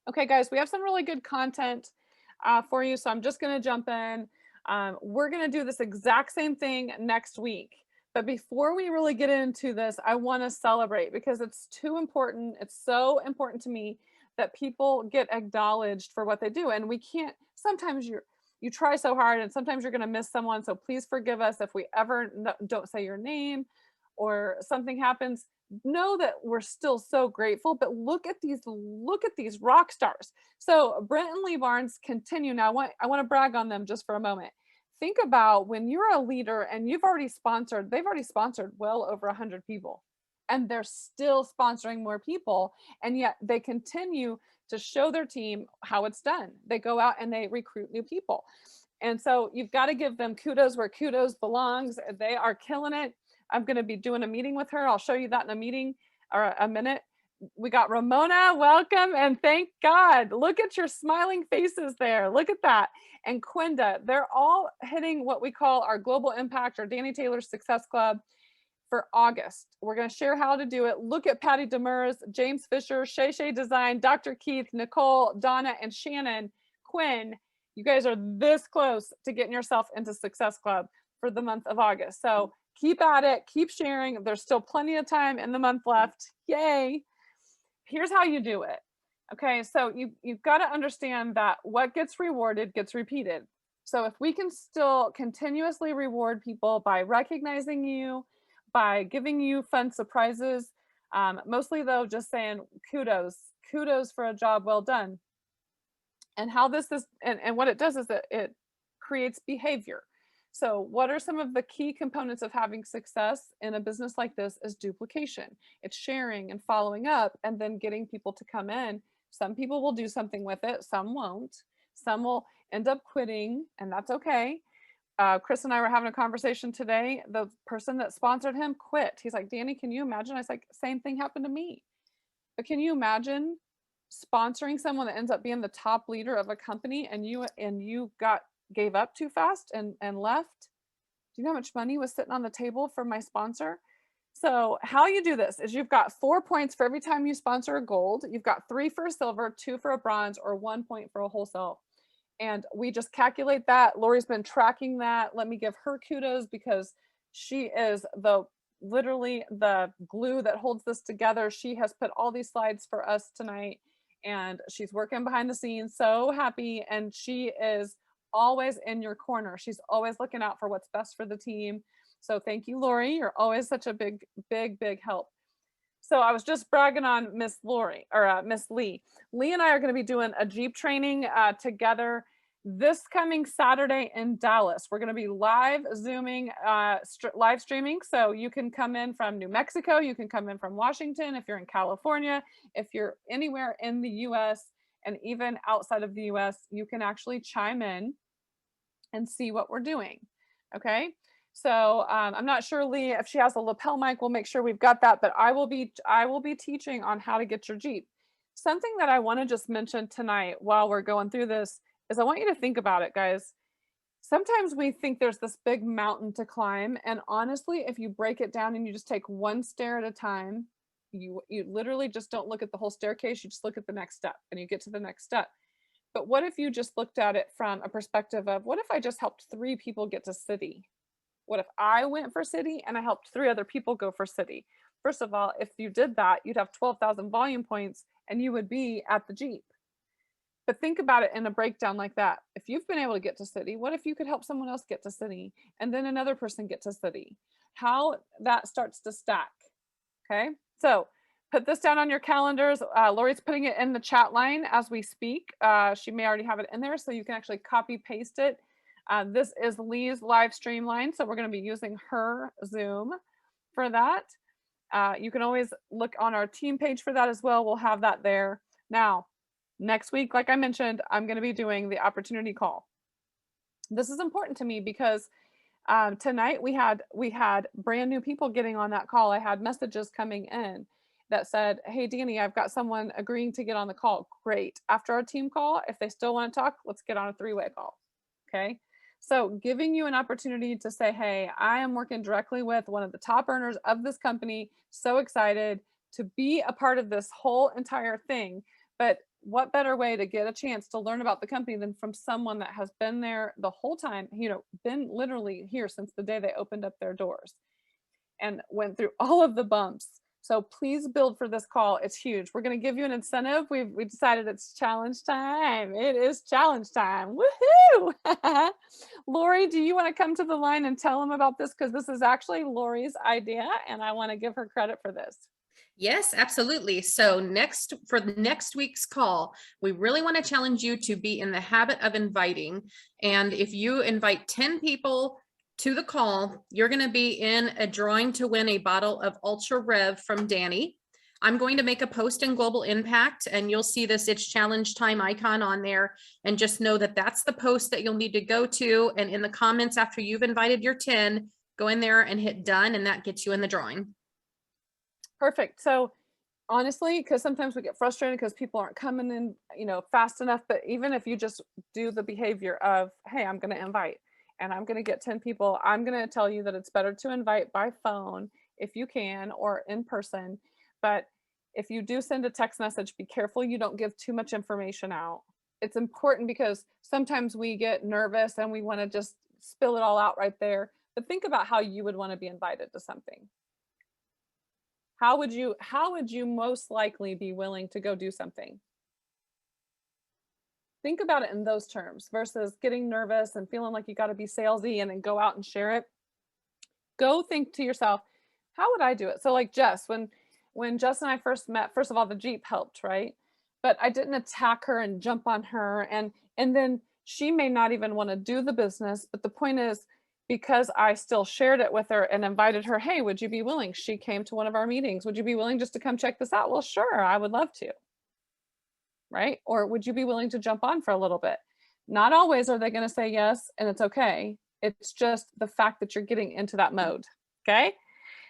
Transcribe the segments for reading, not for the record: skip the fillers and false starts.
Okay, guys, we have some really good content for you, so I'm just going to jump in. We're going to do this exact same thing next week. But before we really get into this, I want to celebrate because it's too important. It's so important to me that people get acknowledged for what they do. And we can't, sometimes you try so hard and sometimes you're going to miss someone. So please forgive us if we ever don't say your name or something happens. Know that we're still so grateful, but look at these rock stars. So Brent and Lee Barnes continue. Now I want to brag on them just for a moment. Think about when you're a leader and they've already sponsored well over 100 people, and they're still sponsoring more people, and yet they continue to show their team how it's done. They go out and they recruit new people. And so you've got to give them kudos where kudos belongs. They are killing it. I'm going to be doing a meeting with her. I'll show you that in a meeting or a minute. We got Ramona, welcome, and thank God. Look at your smiling faces there. Look at that. And Quinda, they're all hitting what we call our global impact or Dani Taylor Success Club for August. We're going to share how to do it. Look at Patty Demers, James Fisher, Shay Shay Design, Dr. Keith, Nicole, Donna, and Shannon, Quinn. You guys are this close to getting yourself into Success Club for the month of August. So keep at it, keep sharing. There's still plenty of time in the month left. Yay. Here's how you do it. Okay, so you've got to understand that what gets rewarded gets repeated. So if we can still continuously reward people by recognizing you, by giving you fun surprises, mostly though, just saying kudos for a job well done. And how this is, and what it does is that it creates behavior. So what are some of the key components of having success in a business like this is duplication. It's sharing and following up and then getting people to come in. Some people will do something with it, some won't. Some will end up quitting, and that's okay. Chris and I were having a conversation today. The person that sponsored him quit. He's like, Dani, can you imagine? I was like, same thing happened to me. But can you imagine sponsoring someone that ends up being the top leader of a company and you gave up too fast and left? Do you know how much money was sitting on the table from my sponsor? So how you do this is you've got 4 points for every time you sponsor a gold. You've got 3 for a silver, 2 for a bronze, or 1 point for a wholesale. And we just calculate that. Lori's been tracking that. Let me give her kudos because she is literally the glue that holds this together. She has put all these slides for us tonight and she's working behind the scenes, so happy. And she is always in your corner. She's always looking out for what's best for the team. So thank you, Lori. You're always such a big help. So I was just bragging on Miss Lori or Miss Lee. Lee and I are going to be doing a Jeep training together this coming Saturday in Dallas. We're going to be live Zooming, live streaming. So you can come in from New Mexico. You can come in from Washington if you're in California. If you're anywhere in the US and even outside of the US, you can actually chime in and see what we're doing. Okay. So I'm not sure, Lee, if she has a lapel mic, we'll make sure we've got that. But I will be teaching on how to get your Jeep. Something that I want to just mention tonight while we're going through this is I want you to think about it, guys. Sometimes we think there's this big mountain to climb, and honestly, if you break it down and you just take one stair at a time, you literally just don't look at the whole staircase. You just look at the next step, and you get to the next step. But what if you just looked at it from a perspective of what if I just helped 3 people get to city? What if I went for city and I helped 3 other people go for city? First of all, if you did that, you'd have 12,000 volume points and you would be at the Jeep. But think about it in a breakdown like that. If you've been able to get to city, what if you could help someone else get to city and then another person get to city? How that starts to stack. Okay. So put this down on your calendars. Lori's putting it in the chat line as we speak. She may already have it in there, so you can actually copy paste it. This is Lee's live stream line, so we're going to be using her Zoom for that. You can always look on our team page for that as well. We'll have that there. Now, next week, like I mentioned, I'm going to be doing the opportunity call. This is important to me because tonight we had brand new people getting on that call. I had messages coming in that said, hey, Dani, I've got someone agreeing to get on the call. Great. After our team call, if they still want to talk, let's get on a 3-way call. Okay. So giving you an opportunity to say, hey, I am working directly with one of the top earners of this company. So excited to be a part of this whole entire thing. But what better way to get a chance to learn about the company than from someone that has been there the whole time, been literally here since the day they opened up their doors and went through all of the bumps. So please build for this call. It's huge. We're going to give you an incentive. We decided it's challenge time. It is challenge time. Woohoo! Lori, do you want to come to the line and tell them about this? Because this is actually Lori's idea, and I want to give her credit for this. Yes, absolutely. So for the next week's call, we really want to challenge you to be in the habit of inviting. And if you invite 10 people to the call, you're going to be in a drawing to win a bottle of Ultra Rev from Dani. I'm going to make a post in Global Impact, and you'll see this It's Challenge Time icon on there. And just know that that's the post that you'll need to go to. And in the comments after you've invited your 10, go in there and hit done, and that gets you in the drawing. Perfect. So honestly, because sometimes we get frustrated because people aren't coming in, fast enough. But even if you just do the behavior of, hey, I'm going to invite and I'm going to get 10 people, I'm going to tell you that it's better to invite by phone if you can, or in person. But if you do send a text message, be careful you don't give too much information out. It's important because sometimes we get nervous and we want to just spill it all out right there. But think about how you would want to be invited to something. How would you most likely be willing to go do something? Think about it in those terms versus getting nervous and feeling like you got to be salesy and then go out and share it. Go think to yourself, how would I do it? So like Jess, when Jess and I first met, first of all, the Jeep helped, right? But I didn't attack her and jump on her, and then she may not even want to do the business, but the point is, because I still shared it with her and invited her, hey, would you be willing? She came to one of our meetings. Would you be willing just to come check this out? Well, sure, I would love to. Right? Or would you be willing to jump on for a little bit? Not always are they going to say yes, and it's okay. It's just the fact that you're getting into that mode. Okay.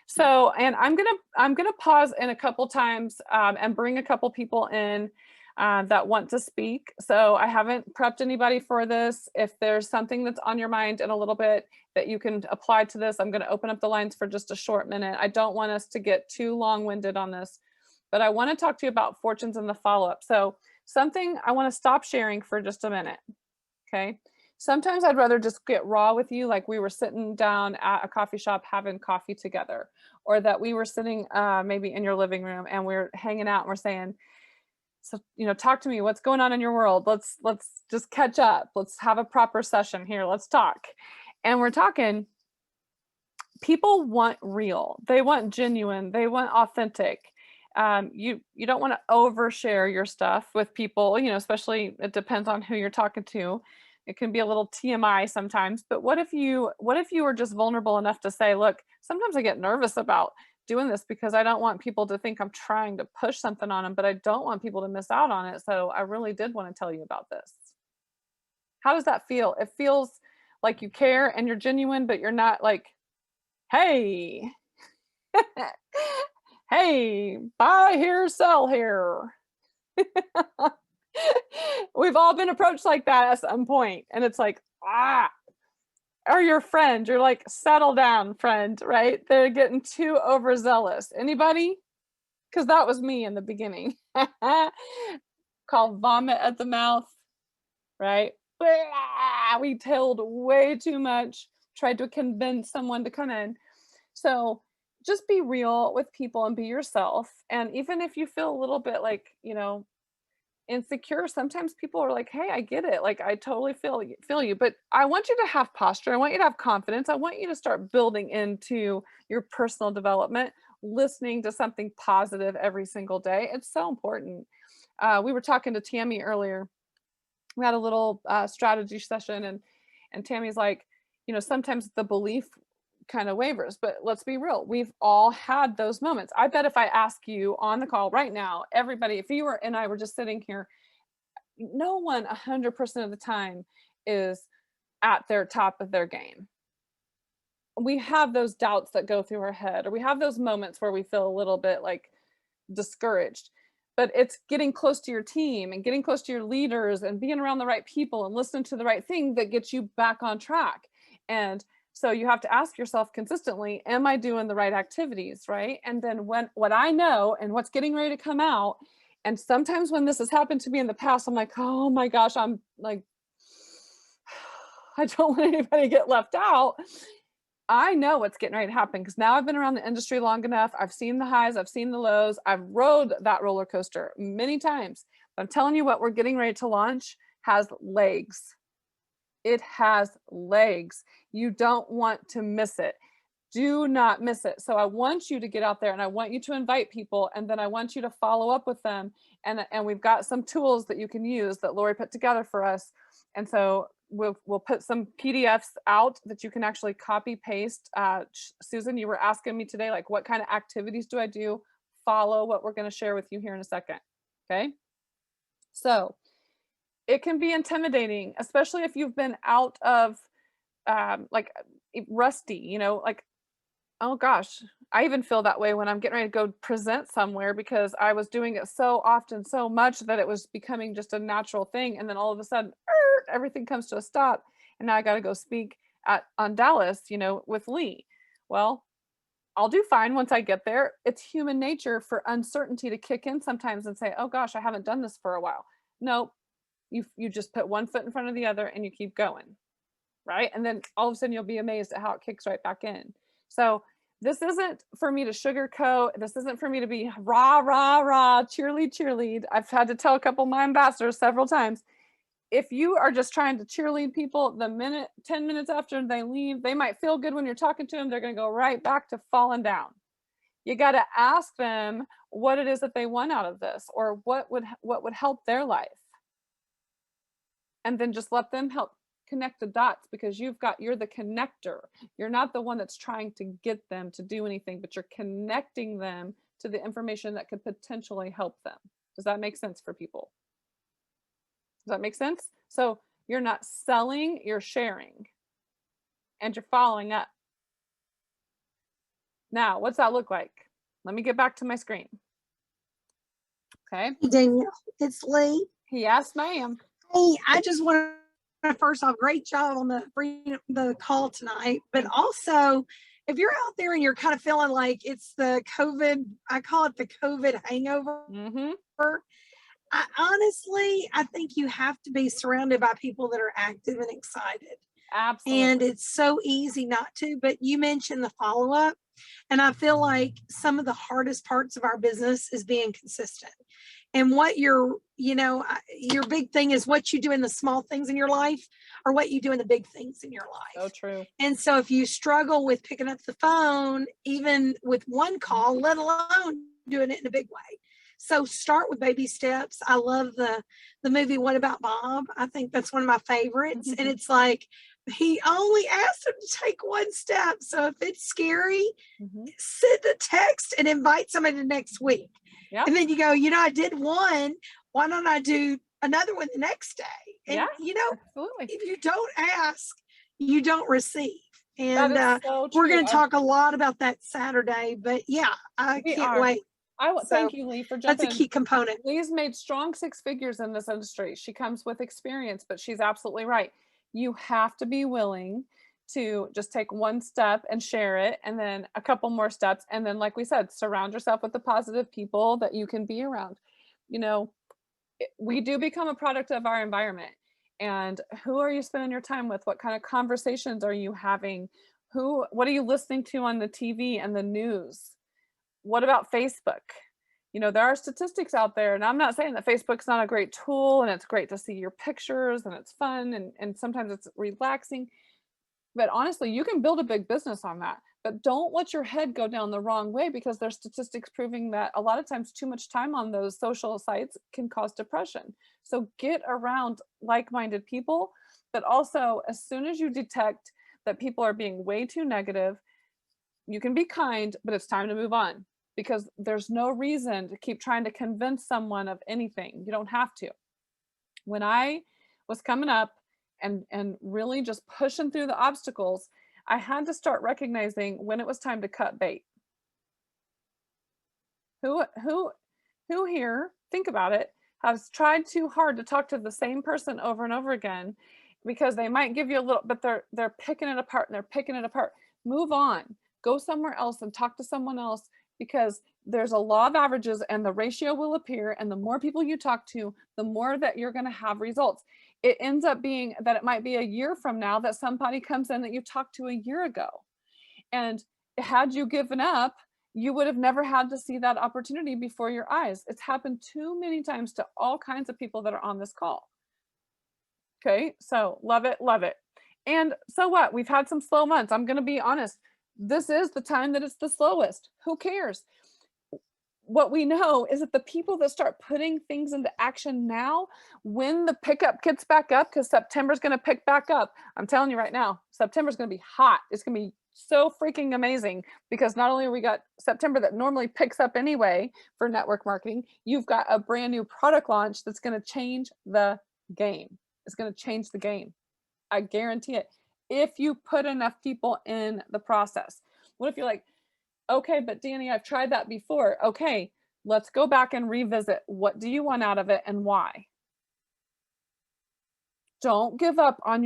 So, and I'm gonna pause in a couple times and bring a couple people in that want to speak. So I haven't prepped anybody for this. If there's something that's on your mind in a little bit that you can apply to this, I'm going to open up the lines for just a short minute. I don't want us to get too long-winded on this, but I want to talk to you about fortunes and the follow-up. So something I want to stop sharing for just a minute. Okay. Sometimes I'd rather just get raw with you, like we were sitting down at a coffee shop having coffee together, or that we were sitting maybe in your living room and we're hanging out and we're saying, so, talk to me, what's going on in your world? Let's just catch up. Let's have a proper session here. Let's talk. And we're talking, people want real. They want genuine. They want authentic. You don't want to overshare your stuff with people, especially it depends on who you're talking to. It can be a little TMI sometimes, but what if you were just vulnerable enough to say, look, sometimes I get nervous about doing this because I don't want people to think I'm trying to push something on them, but I don't want people to miss out on it. So I really did want to tell you about this. How does that feel? It feels like you care and you're genuine, but you're not like, hey, hey, buy here, sell here. We've all been approached like that at some point, and it's like, or your friend, you're like, settle down, friend, right? They're getting too overzealous. Anybody? Because that was me in the beginning. Called vomit at the mouth, right? We told way too much, tried to convince someone to come in. So just be real with people and be yourself. And even if you feel a little bit like, insecure, sometimes people are like, hey, I get it, like I totally feel you, but I want you to have posture, I want you to have confidence, I want you to start building into your personal development, listening to something positive every single day. It's so important. We were talking to Tammy earlier. We had a little strategy session, and Tammy's like, sometimes the belief kind of wavers, but let's be real, we've all had those moments. I bet if I ask you on the call right now, everybody, if you were and I were just sitting here, no one 100% of the time is at their top of their game. We have those doubts that go through our head, or we have those moments where we feel a little bit like discouraged. But it's getting close to your team and getting close to your leaders and being around the right people and listening to the right thing that gets you back on track. And so you have to ask yourself consistently, am I doing the right activities, right? And then what I know and what's getting ready to come out And sometimes when this has happened to me in the past, I'm like, oh my gosh, I'm like, I don't want anybody to get left out. I know what's getting ready to happen because now I've been around the industry long enough. I've seen the highs, I've seen the lows, I've rode that roller coaster many times. But I'm telling you what, we're getting ready to launch has legs. It has legs. You don't want to miss it. Do not miss it. So I want you to get out there and I want you to invite people, and then I want you to follow up with them. And we've got some tools that you can use that Lori put together for us. And so we'll put some PDFs out that you can actually copy paste. Susan, you were asking me today, like, what kind of activities do I do? Follow what we're going to share with you here in a second. Okay. So it can be intimidating, especially if you've been out of like rusty, you know, like, oh gosh, I even feel that way when I'm getting ready to go present somewhere because I was doing it so often, so much that it was becoming just a natural thing. And then all of a sudden, everything comes to a stop. And now I got to go speak on Dallas, you know, with Lee. Well, I'll do fine once I get there. It's human nature for uncertainty to kick in sometimes and say, oh gosh, I haven't done this for a while. No, you just put one foot in front of the other and you keep going. Right. And then all of a sudden you'll be amazed at how it kicks right back in. So this isn't for me to sugarcoat. This isn't for me to be rah, rah, rah, cheerlead. I've had to tell a couple of my ambassadors several times. If you are just trying to cheerlead people, the minute, 10 minutes after they leave, they might feel good when you're talking to them. They're going to go right back to falling down. You got to ask them what it is that they want out of this, or what would help their life. And then just let them help connect the dots, because you're the connector. You're not the one that's trying to get them to do anything, but you're connecting them to the information that could potentially help them. Does that make sense for people? Does that make sense? So you're not selling, you're sharing, and you're following up. Now, what's that look like? Let me get back to my screen. Okay. Hey, Danielle, it's Lee. Yes, ma'am. Hey, I just want to first off, great job on the call tonight. But also, if you're out there and you're kind of feeling like it's the COVID, I call it the COVID hangover. Mm-hmm. I think you have to be surrounded by people that are active and excited. Absolutely. And it's so easy not to, but you mentioned the follow-up. And I feel like some of the hardest parts of our business is being consistent. And what your big thing is what you do in the small things in your life or what you do in the big things in your life. So true. And so if you struggle with picking up the phone, even with one call, let alone doing it in a big way. So start with baby steps. I love the movie What About Bob? I think that's one of my favorites. And it's like, he only asked him to take one step. So if it's scary, send a text and invite somebody the next week. Yep. And then you go, I did one. Why don't I do another one the next day? And, absolutely. If you don't ask, you don't receive. And so we're going to talk a lot about that Saturday. But yeah, I can't wait. Thank you, Lee, for jumping in. That's a key component. Lee's made strong 6 figures in this industry. She comes with experience, but she's absolutely right. You have to be willing to just take one step and share it, and then a couple more steps. And then, like we said, surround yourself with the positive people that you can be around. We do become a product of our environment. And who are you spending your time with? What kind of conversations are you having? What are you listening to on the TV and the news? What about Facebook? There are statistics out there, and I'm not saying that Facebook's not a great tool and it's great to see your pictures and it's fun and sometimes it's relaxing. But honestly, you can build a big business on that. But don't let your head go down the wrong way, because there's statistics proving that a lot of times too much time on those social sites can cause depression. So get around like-minded people, but also as soon as you detect that people are being way too negative, you can be kind, but it's time to move on, because there's no reason to keep trying to convince someone of anything. You don't have to. When I was coming up and really just pushing through the obstacles, I had to start recognizing when it was time to cut bait. Who here, think about it, has tried too hard to talk to the same person over and over again, because they might give you a little, but they're picking it apart and they're picking it apart. Move on. Go somewhere else and talk to someone else, because there's a law of averages and the ratio will appear. And the more people you talk to, the more that you're going to have results. It ends up being that it might be a year from now that somebody comes in that you talked to a year ago. And had you given up, you would have never had to see that opportunity before your eyes. It's happened too many times to all kinds of people that are on this call. Okay, so love it, love it. And so what? We've had some slow months. I'm going to be honest. This is the time that it's the slowest. Who cares? What we know is that the people that start putting things into action now, when the pickup gets back up, because September's going to pick back up. I'm telling you right now, September's going to be hot. It's going to be so freaking amazing, because not only we got September that normally picks up anyway for network marketing, you've got a brand new product launch that's going to change the game. It's going to change the game. I guarantee it. If you put enough people in the process. What if you're like, okay, but Dani, I've tried that before. Okay, let's go back and revisit. What do you want out of it and why? Don't give up on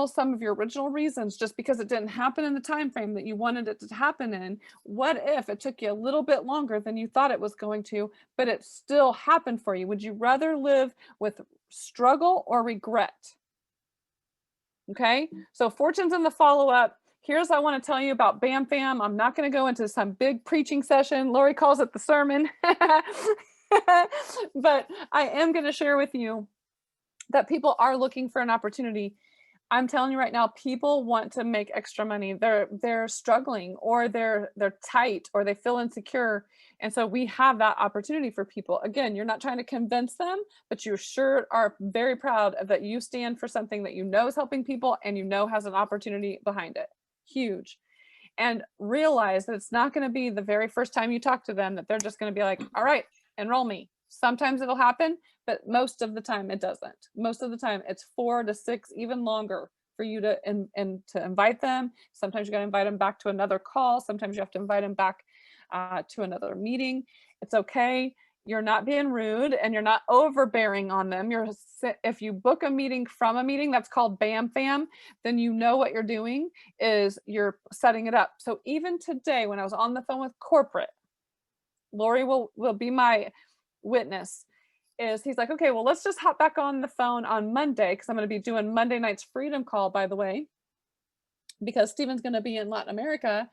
some of your original reasons just because it didn't happen in the time frame that you wanted it to happen in. What if it took you a little bit longer than you thought it was going to, but it still happened for you? Would you rather live with struggle or regret? Okay, so fortunes in the follow-up. Here's I want to tell you about Bam Fam. I'm not going to go into some big preaching session. Lori calls it the sermon. But I am going to share with you that people are looking for an opportunity. I'm telling you right now, people want to make extra money. They're struggling, or they're tight, or they feel insecure. And so we have that opportunity for people. Again, you're not trying to convince them, but you sure are very proud of that you stand for something that you know is helping people and you know has an opportunity behind it. Huge. And realize that it's not going to be the very first time you talk to them that they're just going to be like, all right, enroll me. Sometimes it'll happen, but most of the time it doesn't. Most of the time it's 4 to 6, even longer for you to to invite them. Sometimes you got to invite them back to another call. Sometimes you have to invite them back to another meeting. It's okay. You're not being rude and you're not overbearing on them. If you book a meeting from a meeting that's called Bam Fam, then you know what you're doing is you're setting it up. So even today, when I was on the phone with corporate, Lori will be my witness, is he's like, okay, well, let's just hop back on the phone on Monday, because I'm going to be doing Monday night's freedom call, by the way, because Stephen's going to be in Latin America.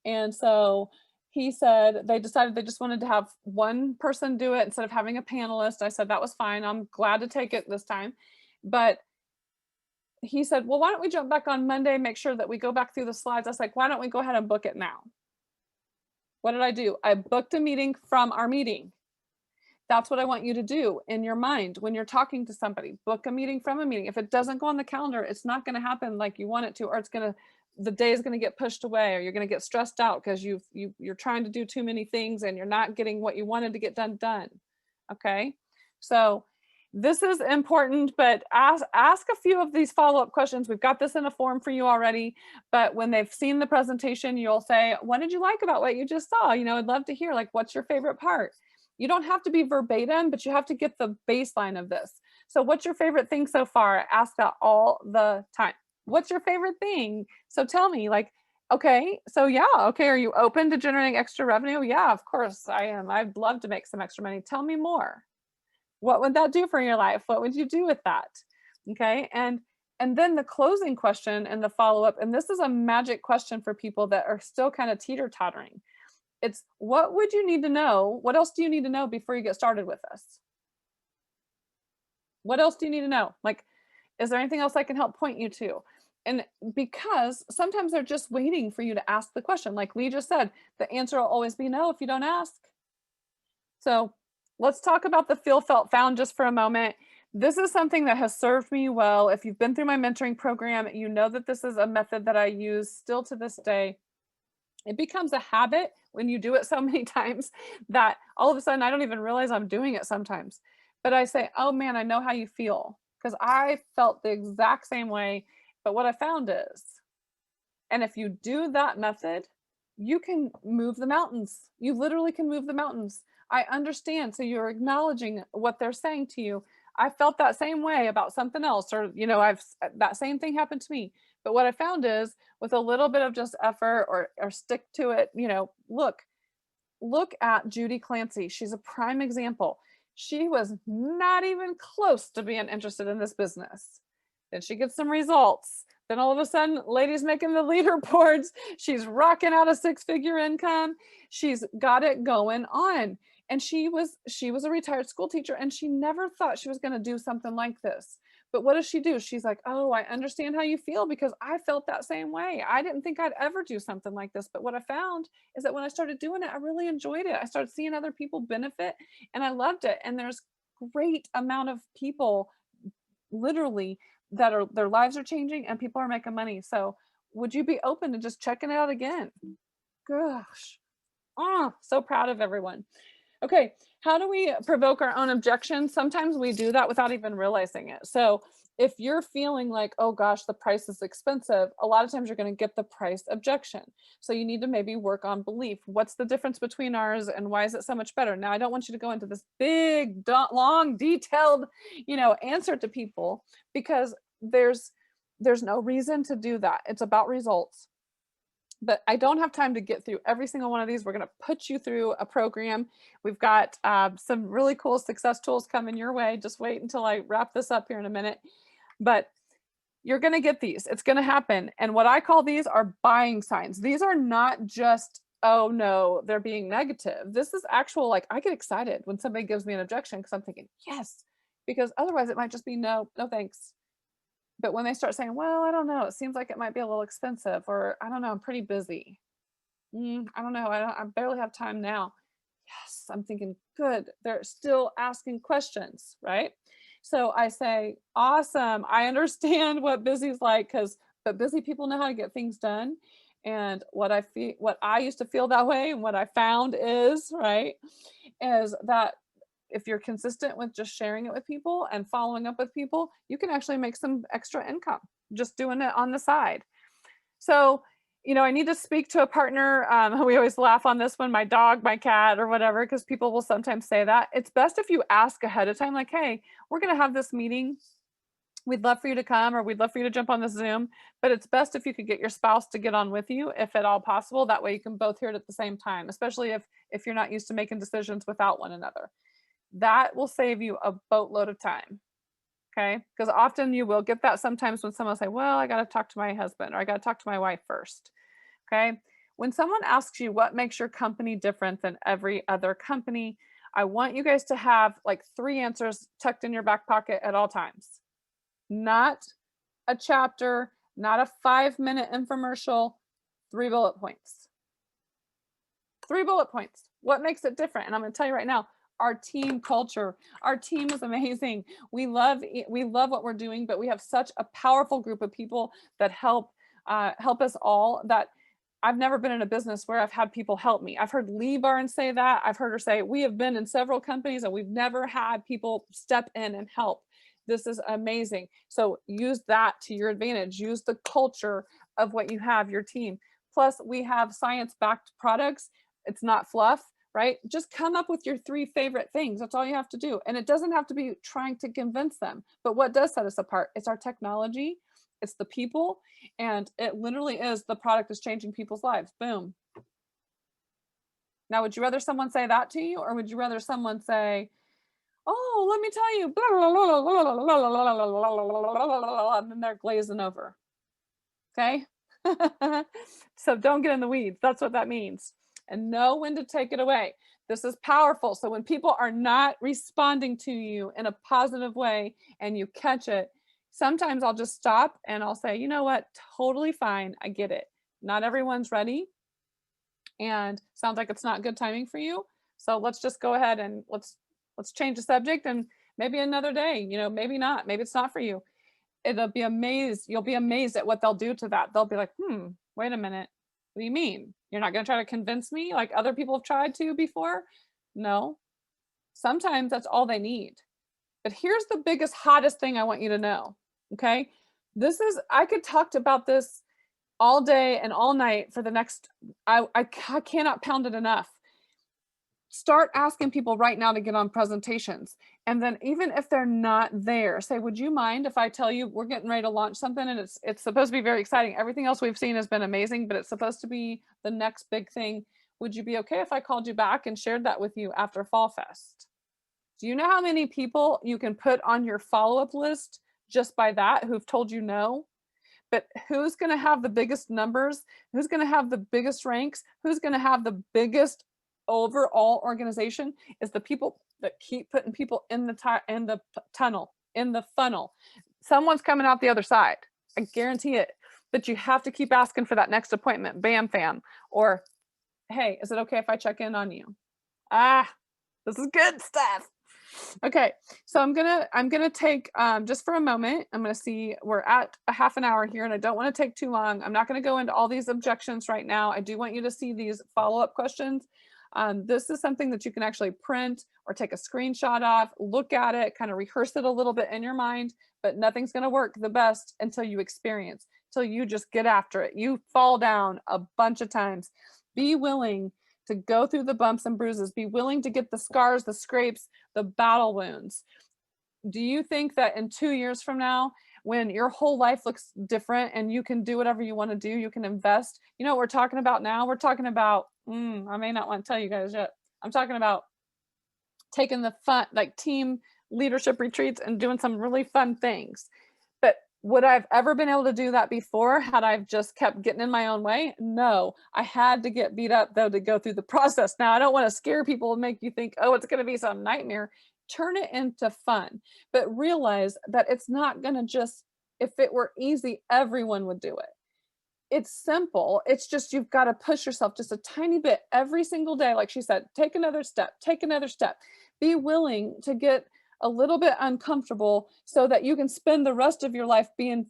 And so he said they decided they just wanted to have one person do it instead of having a panelist. I said that was fine. I'm glad to take it this time. But he said, well, why don't we jump back on Monday, make sure that we go back through the slides. I was like, why don't we go ahead and book it now? What did I do? I booked a meeting from our meeting. That's what I want you to do in your mind when you're talking to somebody. Book a meeting from a meeting. If it doesn't go on the calendar, it's not going to happen like you want it to, or the day is going to get pushed away, or you're going to get stressed out because you're trying to do too many things and you're not getting what you wanted to get done. Okay, so this is important, but ask a few of these follow-up questions. We've got this in a form for you already, but when they've seen the presentation, you'll say, what did you like about what you just saw? I'd love to hear, like, what's your favorite part? You don't have to be verbatim, but you have to get the baseline of this. So what's your favorite thing so far? I ask that all the time. What's your favorite thing? So tell me, like, okay, so yeah, okay, are you open to generating extra revenue? Yeah, of course I am. I'd love to make some extra money. Tell me more. What would that do for your life? What would you do with that? Okay, and then the closing question and the follow-up, and this is a magic question for people that are still kind of teeter-tottering. It's, what would you need to know? What else do you need to know before you get started with us? What else do you need to know? Like, is there anything else I can help point you to? And because sometimes they're just waiting for you to ask the question. Like Lee just said, the answer will always be no if you don't ask. So let's talk about the feel, felt, found just for a moment. This is something that has served me well. If you've been through my mentoring program, you know that this is a method that I use still to this day. It becomes a habit when you do it so many times that all of a sudden I don't even realize I'm doing it sometimes. But I say, oh man, I know how you feel, because I felt the exact same way. But what I found is, and if you do that method, you can move the mountains. You literally can move the mountains. I understand. So you're acknowledging what they're saying to you. I felt that same way about something else, or, that same thing happened to me. But what I found is, with a little bit of just effort or stick to it, look, look at Judy Clancy. She's a prime example. She was not even close to being interested in this business. Then she gets some results. Then all of a sudden, lady's making the leaderboards. She's rocking out a 6-figure income. She's got it going on. And she was a retired school teacher, and she never thought she was going to do something like this. But what does she do? She's like, oh, I understand how you feel, because I felt that same way. I didn't think I'd ever do something like this. But what I found is that when I started doing it, I really enjoyed it. I started seeing other people benefit, and I loved it. And there's great amount of people literally that are, their lives are changing and people are making money. So would you be open to just checking it out again? Gosh, oh, so proud of everyone. Okay, how do we provoke our own objections? Sometimes we do that without even realizing it. So if you're feeling like, oh gosh, the price is expensive, a lot of times you're going to get the price objection. So you need to maybe work on belief. What's the difference between ours and why is it so much better? Now, I don't want you to go into this big, long, detailed, answer to people, because there's no reason to do that. It's about results. But I don't have time to get through every single one of these. We're going to put you through a program. We've got some really cool success tools coming your way. Just wait until I wrap this up here in a minute. But you're going to get these. It's going to happen. And what I call these are buying signs. These are not just, oh no, they're being negative. This is actual, like, I get excited when somebody gives me an objection, because I'm thinking, yes, because otherwise it might just be no thanks. But when they start saying, well, I don't know, it seems like it might be a little expensive, or I don't know, I'm pretty busy. I don't know, I barely have time now. Yes, I'm thinking, good, they're still asking questions, right? So I say, awesome, I understand what busy's like, but busy people know how to get things done. And what I used to feel that way, and what I found is, right, is that if you're consistent with just sharing it with people and following up with people, you can actually make some extra income just doing it on the side. So, I need to speak to a partner. We always laugh on this one, my dog, my cat, or whatever, because people will sometimes say that. It's best if you ask ahead of time, like, hey, we're going to have this meeting. We'd love for you to come, or we'd love for you to jump on the Zoom, but it's best if you could get your spouse to get on with you, if at all possible. That way you can both hear it at the same time, especially if you're not used to making decisions without one another. That will save you a boatload of time. Okay. Because often you will get that sometimes when someone say, well, I got to talk to my husband, or I got to talk to my wife first. Okay. When someone asks you what makes your company different than every other company, I want you guys to have like 3 answers tucked in your back pocket at all times. Not a chapter, not a 5-minute infomercial, 3 bullet points. 3 bullet points. What makes it different? And I'm going to tell you right now, our team culture. Our team is amazing. We love what we're doing, but we have such a powerful group of people that help us all, that I've never been in a business where I've had people help me. I've heard Lee Barnes say that. I've heard her say, we have been in several companies and we've never had people step in and help. This is amazing. So use that to your advantage. Use the culture of what you have, your team. Plus, we have science-backed products. It's not fluff. Right? Just come up with your 3 favorite things. That's all you have to do. And it doesn't have to be trying to convince them. But what does set us apart? It's our technology, it's the people, and it literally is the product is changing people's lives. Boom. Now, would you rather someone say that to you, or would you rather someone say, oh, let me tell you, blah, blah, blah, blah, blah, blah, blah, and then they're glazing over. Okay? So don't get in the weeds. That's what that means. And know when to take it away. This is powerful. So when people are not responding to you in a positive way and you catch it, sometimes I'll just stop and I'll say, you know what, totally fine. I get it. Not everyone's ready. And sounds like it's not good timing for you. So let's just go ahead and let's change the subject, and maybe another day, maybe not, maybe it's not for you. You'll be amazed at what they'll do to that. They'll be like, wait a minute. What do you mean? You're not going to try to convince me like other people have tried to before? No. Sometimes that's all they need. But here's the biggest, hottest thing I want you to know. Okay. I could talk about this all day and all night for the next, I cannot pound it enough. Start asking people right now to get on presentations. And then even if they're not there, say, would you mind if I tell you we're getting ready to launch something, and it's supposed to be very exciting. Everything else we've seen has been amazing, but it's supposed to be the next big thing. Would you be okay if I called you back and shared that with you after Fall Fest? Do you know how many people you can put on your follow-up list just by that who've told you no? But who's going to have the biggest numbers? Who's going to have the biggest ranks? Who's going to have the biggest overall organization is the people that keep putting people in the tunnel, in the funnel. Someone's coming out the other side. I guarantee it. But you have to keep asking for that next appointment, bam, fam. Or, hey, is it okay if I check in on you? This is good stuff. Okay, so I'm gonna take just for a moment. I'm gonna see, we're at a half an hour here, and I don't want to take too long. I'm not going to go into all these objections right now. I do want you to see these follow-up questions. This is something that you can actually print or take a screenshot of, look at it, kind of rehearse it a little bit in your mind, but nothing's going to work the best until you experience, until you just get after it. You fall down a bunch of times. Be willing to go through the bumps and bruises. Be willing to get the scars, the scrapes, the battle wounds. Do you think that in 2 years from now, when your whole life looks different and you can do whatever you want to do, you can invest? You know what we're talking about now? We're talking about, I may not want to tell you guys yet. I'm talking about taking the fun, like team leadership retreats and doing some really fun things. But would I have ever been able to do that before had I just kept getting in my own way? No, I had to get beat up though to go through the process. Now, I don't want to scare people and make you think, oh, it's going to be some nightmare. Turn it into fun, but realize that it's not going to just, if it were easy, everyone would do it. It's simple. It's just, you've got to push yourself just a tiny bit every single day. Like she said, take another step, take another step. Be willing to get a little bit uncomfortable so that you can spend the rest of your life being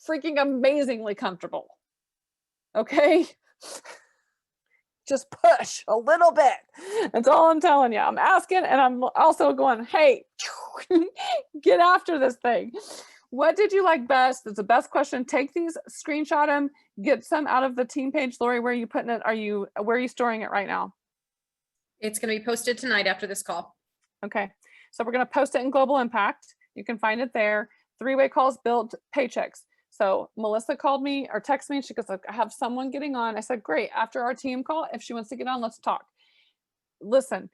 freaking amazingly comfortable. Okay? Just push a little bit. That's all I'm telling you. I'm asking, and I'm also going, hey, get after this thing. What did you like best? That's the best question. Take these, screenshot them, get some out of the team page. Lori, where are you putting it? Where are you storing it right now? It's going to be posted tonight after this call. Okay. So we're going to post it in Global Impact. You can find it there. 3-way calls build paychecks. So Melissa called me or texted me. She goes, I have someone getting on. I said, great. After our team call, if she wants to get on, let's talk. Listen,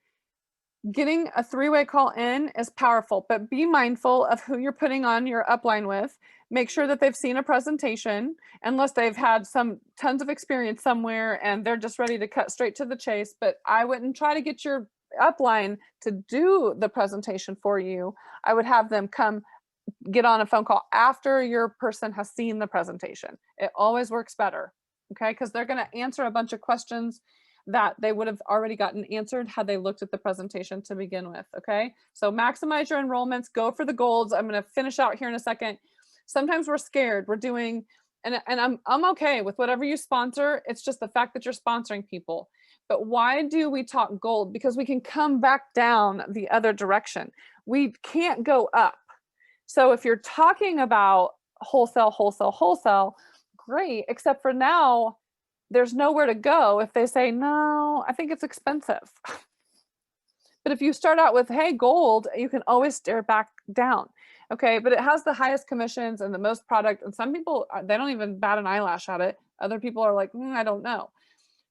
getting a 3-way call in is powerful, but be mindful of who you're putting on your upline with. Make sure that they've seen a presentation, unless they've had tons of experience somewhere and they're just ready to cut straight to the chase. But I wouldn't try to get your upline to do the presentation for you. I would have them come get on a phone call after your person has seen the presentation. It always works better, okay? Because they're going to answer a bunch of questions that they would have already gotten answered had they looked at the presentation to begin with, okay? So maximize your enrollments, go for the golds. I'm going to finish out here in a second. Sometimes we're scared. We're doing, and I'm okay with whatever you sponsor. It's just the fact that you're sponsoring people. But why do we talk gold? Because we can come back down the other direction. We can't go up. So if you're talking about wholesale, great, except for now, there's nowhere to go if they say, no, I think it's expensive. But if you start out with, hey, gold, you can always stare back down. Okay, but it has the highest commissions and the most product. And some people, they don't even bat an eyelash at it. Other people are like, I don't know.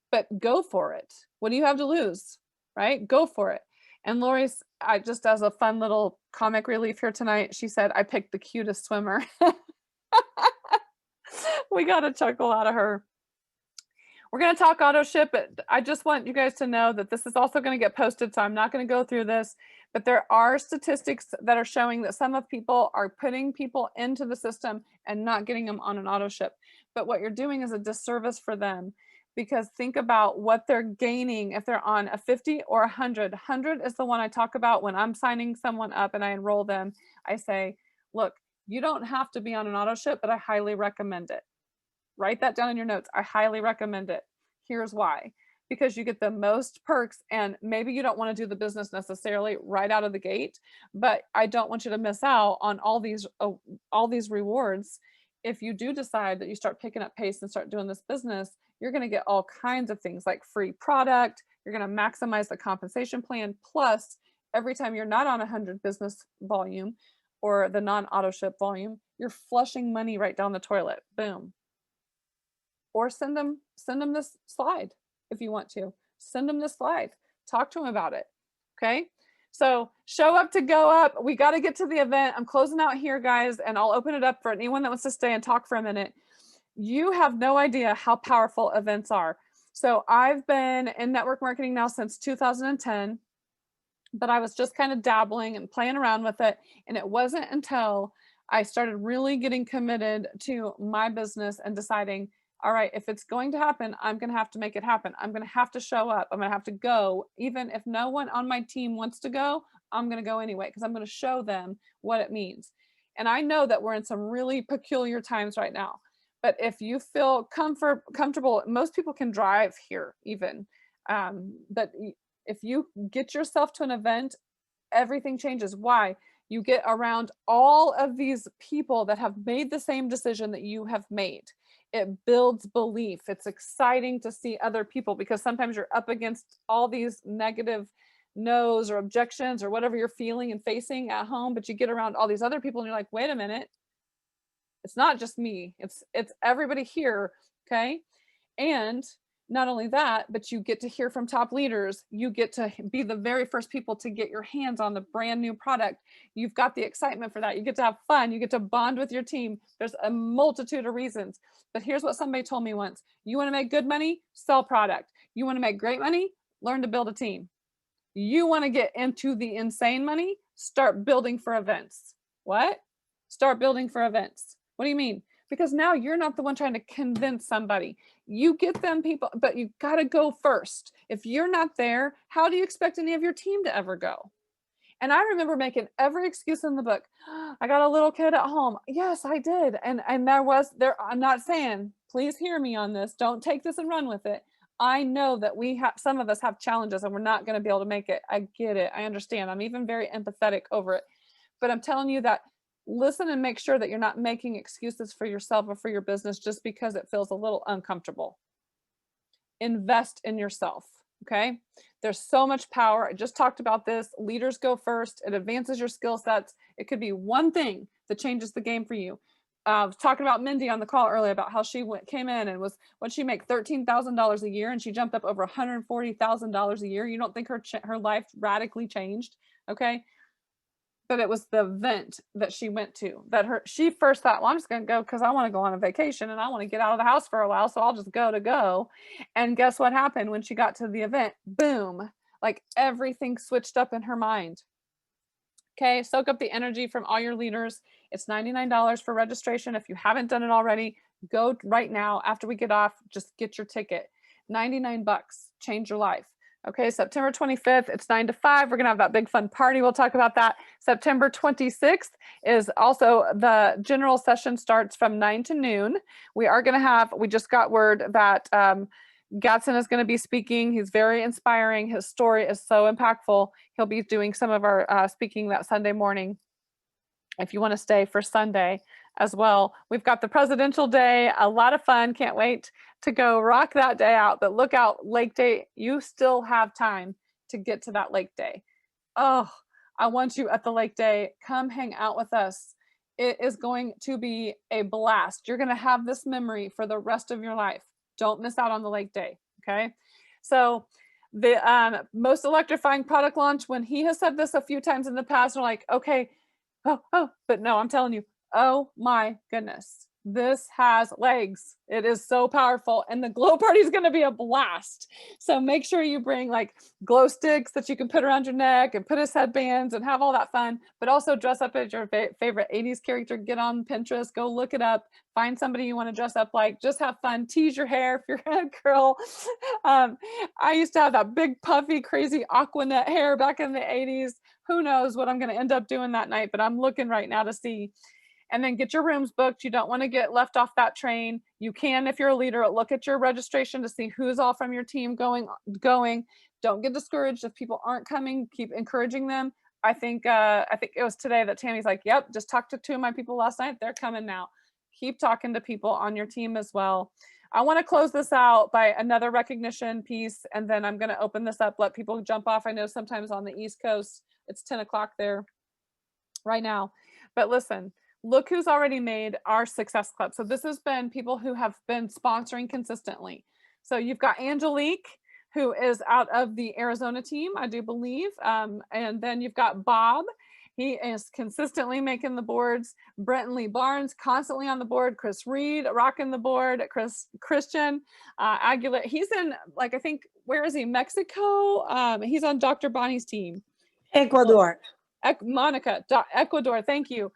But go for it. What do you have to lose, right? Go for it. And Lori's, just as a fun little comic relief here tonight, she said, I picked the cutest swimmer. We got a chuckle out of her. We're going to talk auto ship, but I just want you guys to know that this is also going to get posted, so I'm not going to go through this, but there are statistics that are showing that some of people are putting people into the system and not getting them on an auto ship. But what you're doing is a disservice for them, because think about what they're gaining if they're on a 50 or 100. 100 is the one I talk about when I'm signing someone up and I enroll them. I say, look, you don't have to be on an auto ship, but I highly recommend it. Write that down in your notes. I highly recommend it. Here's why. Because you get the most perks, and maybe you don't want to do the business necessarily right out of the gate, but I don't want you to miss out on all these rewards. If you do decide that you start picking up pace and start doing this business, you're going to get all kinds of things like free product. You're going to maximize the compensation plan. Plus, every time you're not on 100 business volume or the non-auto ship volume, you're flushing money right down the toilet. Boom. Or send them this slide. if you want to. Send them this live. Talk to them about it. Okay. So show up to go up. We got to get to the event. I'm closing out here, guys, and I'll open it up for anyone that wants to stay and talk for a minute. You have no idea how powerful events are. So I've been in network marketing now since 2010, but I was just kind of dabbling and playing around with it. And it wasn't until I started really getting committed to my business and deciding, all right, if it's going to happen, I'm going to have to make it happen. I'm going to have to show up. I'm going to have to go. Even if no one on my team wants to go, I'm going to go anyway, because I'm going to show them what it means. And I know that we're in some really peculiar times right now. But if you feel comfortable, most people can drive here even. But if you get yourself to an event, everything changes. Why? You get around all of these people that have made the same decision that you have made. It builds belief. It's exciting to see other people, because sometimes you're up against all these negative no's or objections or whatever you're feeling and facing at home, but you get around all these other people and you're like, wait a minute, it's not just me, it's everybody here. Okay. And not only that, but you get to hear from top leaders. You get to be the very first people to get your hands on the brand new product. You've got the excitement for that. You get to have fun. You get to bond with your team. There's a multitude of reasons. But here's what somebody told me once. You want to make good money? Sell product. You want to make great money? Learn to build a team. You want to get into the insane money? Start building for events. What? Start building for events. What do you mean? Because now you're not the one trying to convince somebody. You get them people, but you got to go first. If you're not there, how do you expect any of your team to ever go? And I remember making every excuse in the book. I got a little kid at home. Yes, I did. And I'm not saying, please hear me on this. Don't take this and run with it. I know that some of us have challenges and we're not going to be able to make it. I get it. I understand. I'm even very empathetic over it. But I'm telling you that listen and make sure that you're not making excuses for yourself or for your business just because it feels a little uncomfortable. Invest in yourself. Okay. There's so much power. I just talked about this. Leaders go first. It advances your skill sets. It could be one thing that changes the game for you. I was talking about Mindy on the call earlier about how she came in and what she make $13,000 a year, and she jumped up over $140,000 a year. You don't think her life radically changed? Okay. But it was the event that she went to that she first thought, well, I'm just going to go because I want to go on a vacation and I want to get out of the house for a while. So I'll just go. And guess what happened when she got to the event? Boom. Like everything switched up in her mind. Okay. Soak up the energy from all your leaders. It's $99 for registration. If you haven't done it already, go right now. After we get off, just get your ticket. $99. Change your life. Okay, September 25th, it's 9 to 5. We're going to have that big fun party. We'll talk about that. September 26th is also the general session starts from 9 to noon. We just got word that Gadsden is going to be speaking. He's very inspiring. His story is so impactful. He'll be doing some of our speaking that Sunday morning. If you want to stay for Sunday as well. We've got the Presidential Day, a lot of fun. Can't wait to go rock that day out. But look out, Lake Day, you still have time to get to that Lake Day. Oh, I want you at the Lake Day. Come hang out with us. It is going to be a blast. You're going to have this memory for the rest of your life. Don't miss out on the Lake Day. Okay. So the most electrifying product launch, when he has said this a few times in the past, we're like, okay, but no, I'm telling you, oh my goodness, this has legs. It is so powerful, and the glow party is going to be a blast. So make sure you bring like glow sticks that you can put around your neck and put as headbands and have all that fun, but also dress up as your favorite 80s character. Get on Pinterest, go look it up, find somebody you want to dress up like, just have fun, tease your hair if you're a girl. I used to have that big puffy crazy Aquanet hair back in the 80s. Who knows what I'm going to end up doing that night, but I'm looking right now to see. And then get your rooms booked. You don't want to get left off that train. You can, if you're a leader, look at your registration to see who's all from your team going. Don't get discouraged if people aren't coming. Keep encouraging them. I think it was today that Tammy's like, yep, just talked to 2 of my people last night. They're coming now. Keep talking to people on your team as well. I want to close this out by another recognition piece, and then I'm going to open this up, let people jump off. I know sometimes on the East Coast, it's 10 o'clock there right now. But listen, look who's already made our Success Club. So this has been people who have been sponsoring consistently. So you've got Angelique. who is out of the Arizona team, I do believe. And then you've got Bob. He is consistently making the boards. Brenton Barnes, constantly on the board. Chris Reed, rocking the board. Christian Aguilar. He's in, like, I think, where is he? Mexico? He's on Dr. Bonnie's team. Ecuador. Monica, Ecuador, thank you.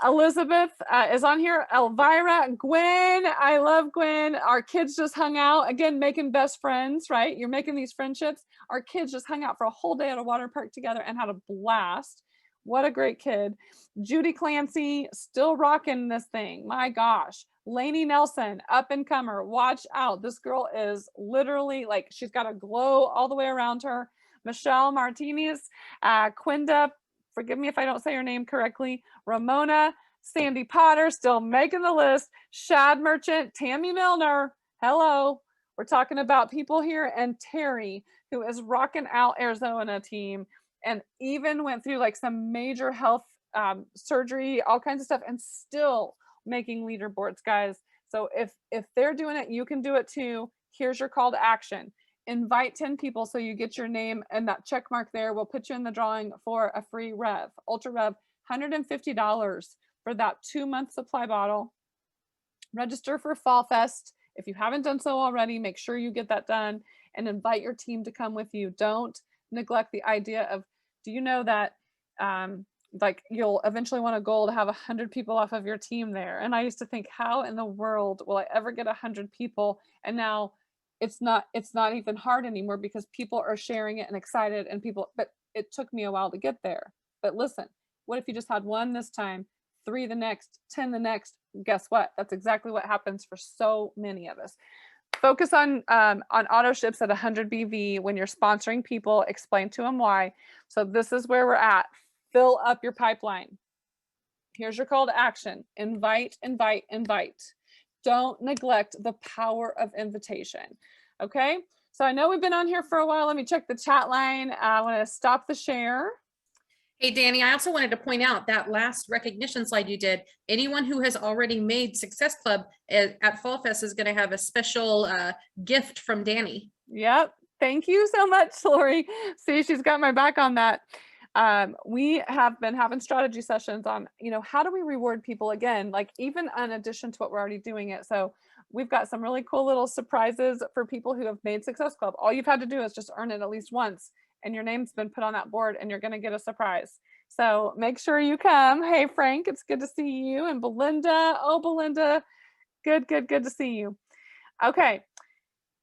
Elizabeth is on here. Elvira, Gwen, I love Gwen. Our kids just hung out, again, making best friends, right? You're making these friendships. Our kids just hung out for a whole day at a water park together and had a blast. What a great kid. Judy Clancy, still rocking this thing. My gosh. Lainey Nelson, up and comer. Watch out. This girl is literally, like, she's got a glow all the way around her. Michelle Martinez, Quinda, forgive me if I don't say her name correctly. Ramona, Sandy Potter, still making the list. Shad Merchant, Tammy Milner. Hello. We're talking about people here. And Terry, who is rocking out Arizona team and even went through like some major health surgery, all kinds of stuff, and still making leaderboards, guys. So if they're doing it, you can do it too. Here's your call to action. Invite 10 people so you get your name, and that check mark there will put you in the drawing for a free Rev, Ultra Rev, $150 for that 2-month supply bottle. Register for Fall Fest. If you haven't done so already, make sure you get that done and invite your team to come with you. Don't neglect the idea of, do you know that like you'll eventually want a goal to have 100 people off of your team there? And I used to think, how in the world will I ever get 100 people? And now it's not even hard anymore because people are sharing it and excited, and people, but it took me a while to get there. But listen, what if you just had 1 this time, 3 the next, 10 the next? Guess what? That's exactly what happens for so many of us. Focus on auto ships at 100 BV when you're sponsoring people. Explain to them why. So this is where we're at. Fill up your pipeline. Here's your call to action. Invite, invite, invite. Don't neglect the power of invitation. Okay, so I know we've been on here for a while. Let me check the chat line. I want to stop the share. Hey, Dani, I also wanted to point out that last recognition slide you did. Anyone who has already made Success Club at Fall Fest is going to have a special gift from Dani. Yep. Thank you so much, Lori. See, she's got my back on that. We have been having strategy sessions on, how do we reward people again, like even in addition to what we're already doing it. So we've got some really cool little surprises for people who have made Success Club. All you've had to do is just earn it at least once, and your name's been put on that board, and you're going to get a surprise. So make sure you come. Hey, Frank, it's good to see you. And Belinda, oh, Belinda, good to see you. Okay.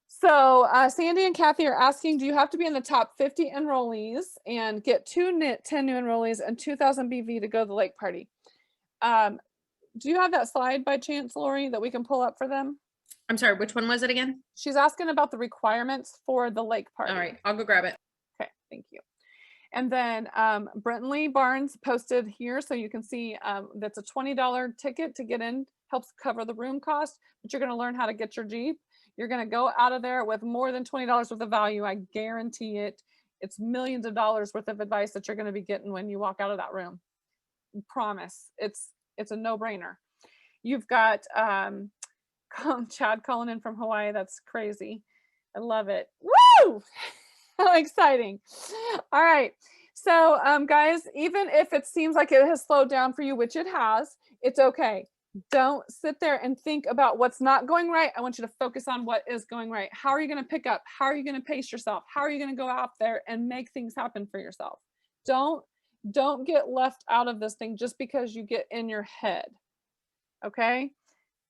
So Sandy and Kathy are asking, do you have to be in the top 50 enrollees and get 10 new enrollees and 2,000 BV to go to the lake party? Do you have that slide by chance, Lori, that we can pull up for them? I'm sorry, which one was it again? She's asking about the requirements for the lake party. All right, I'll go grab it. Okay, thank you. And then Brenton Barnes posted here, so you can see that's a $20 ticket to get in, helps cover the room cost, but you're going to learn how to get your Jeep. You're going to go out of there with more than $20 worth of value. I guarantee it. It's millions of dollars worth of advice that you're going to be getting when you walk out of that room. Promise. It's a no-brainer. You've got Chad calling in from Hawaii. That's crazy. I love it. Woo! How exciting. All right. So guys, even if it seems like it has slowed down for you, which it has, it's okay. Don't sit there and think about what's not going right. I want you to focus on what is going right. How are you going to pick up? How are you going to pace yourself? How are you going to go out there and make things happen for yourself? Don't get left out of this thing just because you get in your head. Okay?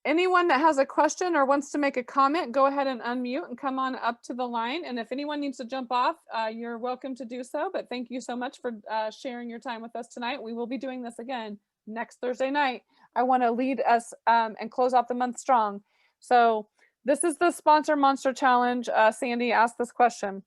Anyone that has a question or wants to make a comment, go ahead and unmute and come on up to the line. And if anyone needs to jump off, you're welcome to do so. But thank you so much for sharing your time with us tonight. We will be doing this again next Thursday night. I want to lead us and close out the month strong. So this is the Sponsor Monster Challenge. Sandy asked this question.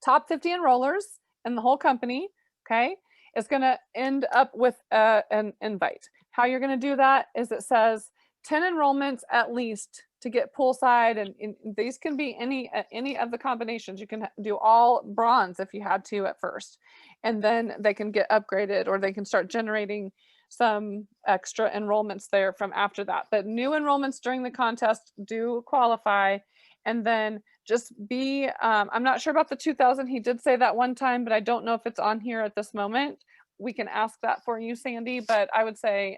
Top 50 enrollers in the whole company, okay, is going to end up with an invite. How you're going to do that is it says 10 enrollments at least to get poolside, and these can be any of the combinations. You can do all bronze if you had to at first, and then they can get upgraded, or they can start generating some extra enrollments there from after that. But new enrollments during the contest do qualify, and then just be, I'm not sure about the 2,000. He did say that one time, but I don't know if it's on here at this moment. We can ask that for you, Sandy, but I would say,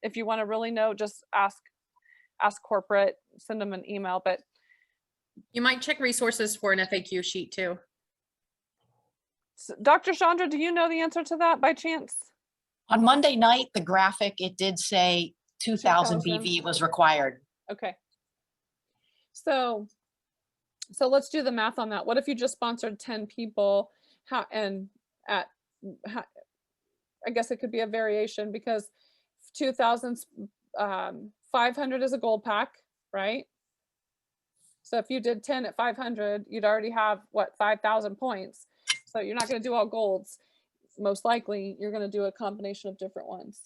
if you want to really know, just ask corporate, send them an email, but You might check resources for an FAQ sheet too. Dr. Chandra, do you know the answer to that by chance? On Monday night, the graphic, it did say 2,000 BV was required. Okay. So let's do the math on that. What if you just sponsored 10 people? I guess it could be a variation, because 2,500 is a gold pack, right? So if you did 10 at 500, you'd already have what, 5,000 points. So you're not going to do all golds. Most likely you're going to do a combination of different ones.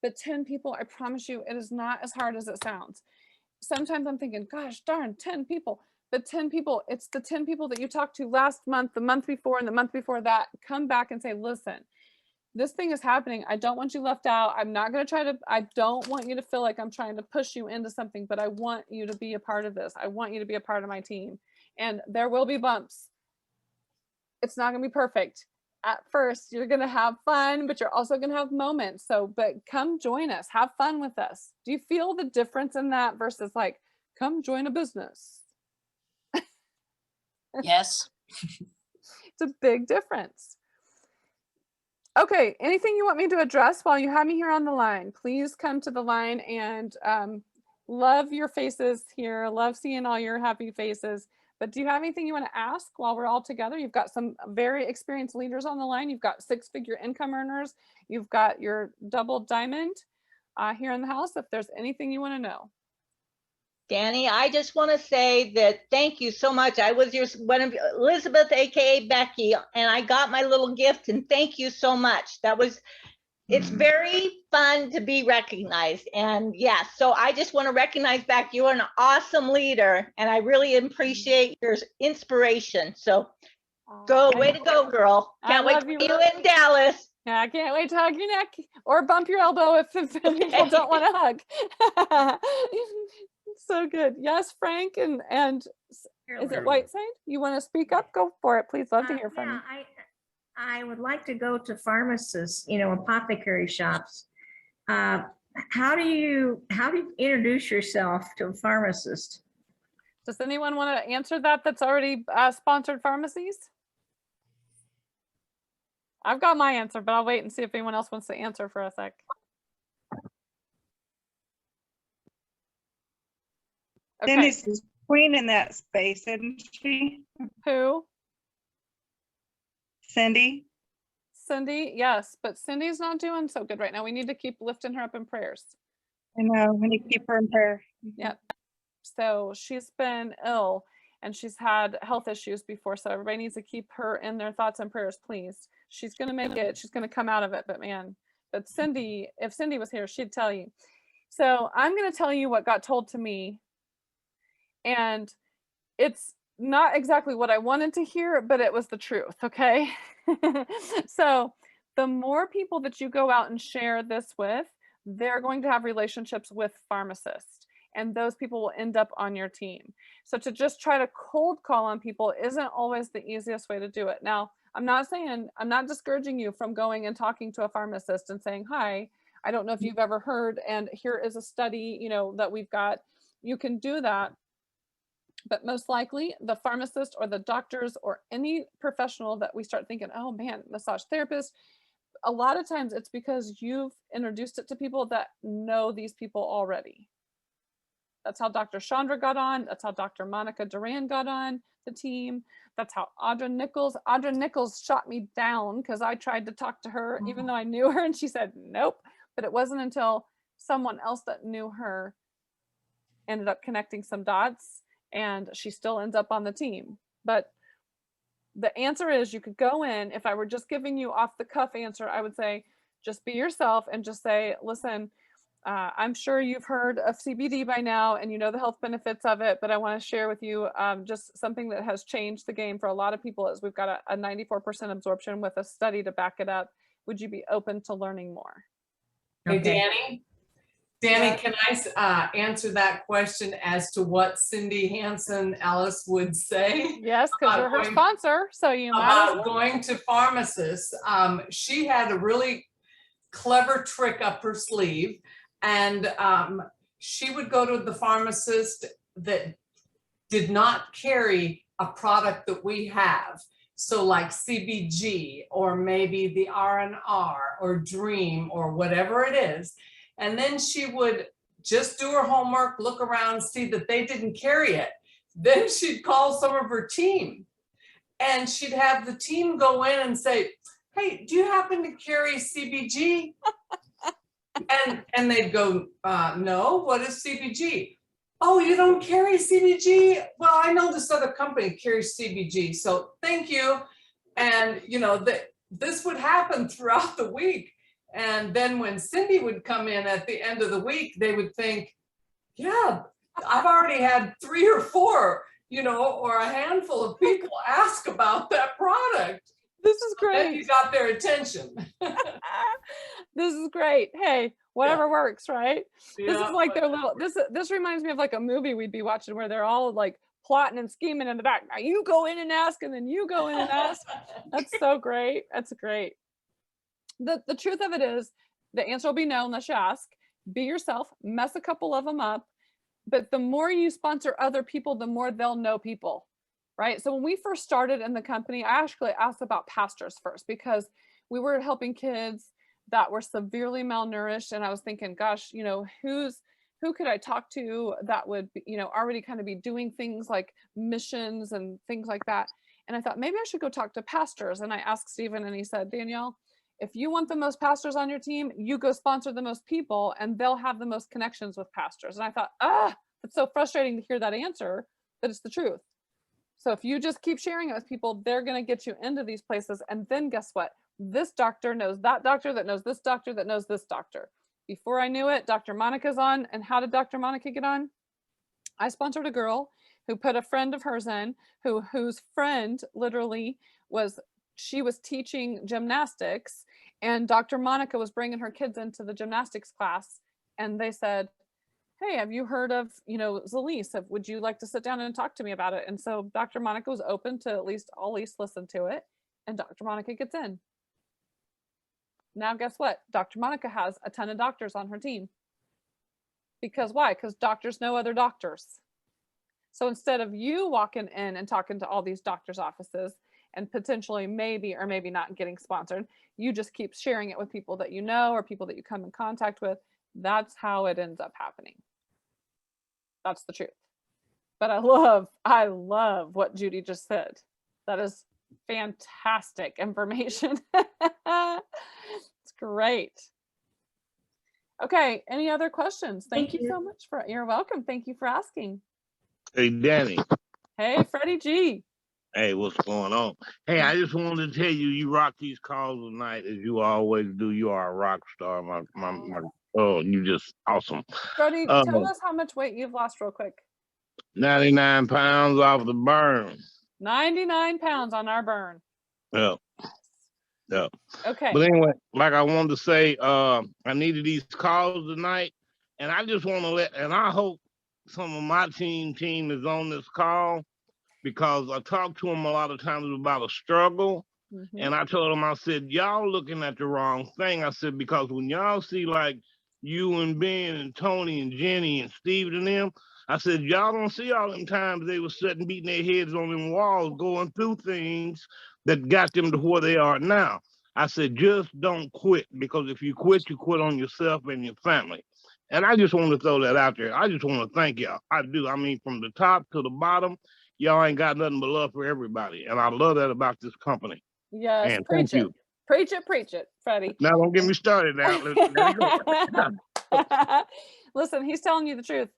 But 10 people, I promise you, it is not as hard as it sounds. Sometimes I'm thinking, gosh darn, 10 people. But 10 people, it's the 10 people that you talked to last month, the month before, and the month before that. Come back and say, listen, this thing is happening. I don't want you left out. I'm not going to I don't want you to feel like I'm trying to push you into something, but I want you to be a part of this. I want you to be a part of my team. And there will be bumps. It's not going to be perfect. At first, you're going to have fun, but you're also going to have moments. So, but come join us. Have fun with us. Do you feel the difference in that versus like, come join a business? Yes. It's a big difference. Okay, anything you want me to address while you have me here on the line, please come to the line, and love your faces here. Love seeing all your happy faces. But do you have anything you want to ask while we're all together? You've got some very experienced leaders on the line. You've got 6-figure income earners. You've got your double diamond here in the house. If there's anything you want to know. Dani, I just want to say that thank you so much. I was one of Elizabeth, aka Becky, and I got my little gift, and thank you so much. It's very fun to be recognized. And yeah, so I just want to recognize back, you're an awesome leader, and I really appreciate your inspiration. So way to go, girl. Can't wait to see you in Dallas. Yeah, I can't wait to hug your neck or bump your elbow if people don't want to hug. So good. Yes, Frank, and is it Whiteside? You want to speak up? Go for it, please. Love to hear from you. I would like to go to pharmacists, apothecary shops. How do you introduce yourself to a pharmacist? Does anyone want to answer that that's already sponsored pharmacies? I've got my answer, but I'll wait and see if anyone else wants to answer for a sec. Okay. Dennis is queen in that space, isn't she? Who? Cindy? Cindy, yes, but Cindy's not doing so good right now. We need to keep lifting her up in prayers. I know, we need to keep her in prayer. Yep. So she's been ill and she's had health issues before. So everybody needs to keep her in their thoughts and prayers, please. She's going to make it. She's going to come out of it. But man, Cindy, if Cindy was here, she'd tell you. So I'm going to tell you what got told to me. And it's not exactly what I wanted to hear, but it was the truth. Okay. So the more people that you go out and share this with, they're going to have relationships with pharmacists, and those people will end up on your team. So to just try to cold call on people isn't always the easiest way to do it. Now, I'm not discouraging you from going and talking to a pharmacist and saying, hi, I don't know if you've ever heard, and here is a study, that we've got. You can do that. But most likely the pharmacist or the doctors or any professional that we start thinking, oh man, massage therapist, a lot of times it's because you've introduced it to people that know these people already. That's how Dr. Chandra got on. That's how Dr. Monica Duran got on the team. That's how Audra Nichols shot me down because I tried to talk to her even though I knew her, and she said nope. But it wasn't until someone else that knew her ended up connecting some dots, and she still ends up on the team. But the answer is, you could go in, if I were just giving you off the cuff answer, I would say, just be yourself and just say, listen, I'm sure you've heard of CBD by now and you know the health benefits of it, but I want to share with you just something that has changed the game for a lot of people is we've got a 94% absorption with a study to back it up. Would you be open to learning more? Hey, Dani, Danny, can I answer that question as to what Cindy Hansen Ellis would say? Yes, because you're her going- sponsor, so you might as About well. going to pharmacists. She had a really clever trick up her sleeve, and she would go to the pharmacist that did not carry a product that we have. So like CBG or maybe the R&R or Dream or whatever it is. And then she would just do her homework, look around, see that they didn't carry it. Then she'd call some of her team and she'd have the team go in and say, hey, do you happen to carry CBG? And they'd go, no, what is CBG? Oh, you don't carry CBG? Well, I know this other company carries CBG, so thank you. And you know, this would happen throughout the week. And then when Cindy would come in at the end of the week, they would think, yeah, I've already had 3 or 4, you know, or a handful of people ask about that product. This is Then great. you got their attention. This is great. Hey, whatever works, right? This is Yeah, like their little, this reminds me of like a movie we'd be watching where they're all like plotting and scheming in the back. Now you go in and ask, and then you go in and ask. That's so great. That's great. The truth of it is the answer will be no unless you ask. Be yourself, mess a couple of them up. But the more you sponsor other people, the more they'll know people, right? So when we first started in the company, I actually asked about pastors first because we were helping kids that were severely malnourished. And I was thinking, gosh, you know, who could I talk to that would, you know, already kind of be doing things like missions and things like that. And I thought maybe I should go talk to pastors. And I asked Stephen and he said, Danielle, if you want the most pastors on your team, you go sponsor the most people and they'll have the most connections with pastors. And I thought, it's so frustrating to hear that answer, but it's the truth. So if you just keep sharing it with people, they're going to get you into these places. And then guess what? This doctor knows that doctor that knows this doctor that knows this doctor. Before I knew it, Dr. Monica's on. And how did Dr. Monica get on? I sponsored a girl who put a friend of hers in, whose friend literally she was teaching gymnastics, and Dr. Monica was bringing her kids into the gymnastics class, and they said, hey, have you heard of, you know, Zalise? Would you like to sit down and talk to me about it? And so Dr. Monica was open to at least listen to it, and Dr. Monica gets in. Now, guess what? Dr. Monica has a ton of doctors on her team. Because why? Because doctors know other doctors. So instead of you walking in and talking to all these doctors' offices and potentially maybe or maybe not getting sponsored, you just keep sharing it with people that you know or people that you come in contact with. That's how it ends up happening. That's the truth. But I love what Judy just said. That is fantastic information. It's great. Okay, any other questions? Thank you so much you're welcome. Thank you for asking. Hey, Danny. Hey, Freddie G. Hey, what's going on? Hey, I just wanted to tell you, you rock these calls tonight as you always do. You are a rock star. You just awesome. Freddie, tell us how much weight you've lost real quick. 99 pounds off the burn. 99 pounds on our burn. Yeah. Yeah. Okay. But anyway, like I wanted to say, I needed these calls tonight, and I just want to and I hope some of my team is on this call, because I talk to them a lot of times about a struggle. And I told them, I said, y'all looking at the wrong thing. I said, because when y'all see like you and Ben and Tony and Jenny and Steve and them, I said, y'all don't see all them times they were sitting beating their heads on them walls, going through things that got them to where they are now. I said, just don't quit, because if you quit, you quit on yourself and your family. And I just want to throw that out there. I just want to thank y'all. I do. I mean, from the top to the bottom, y'all ain't got nothing but love for everybody. And I love that about this company. Yes, and preach thank it. you. Preach it, Freddie. Now, don't get me started now. Listen, he's telling you the truth.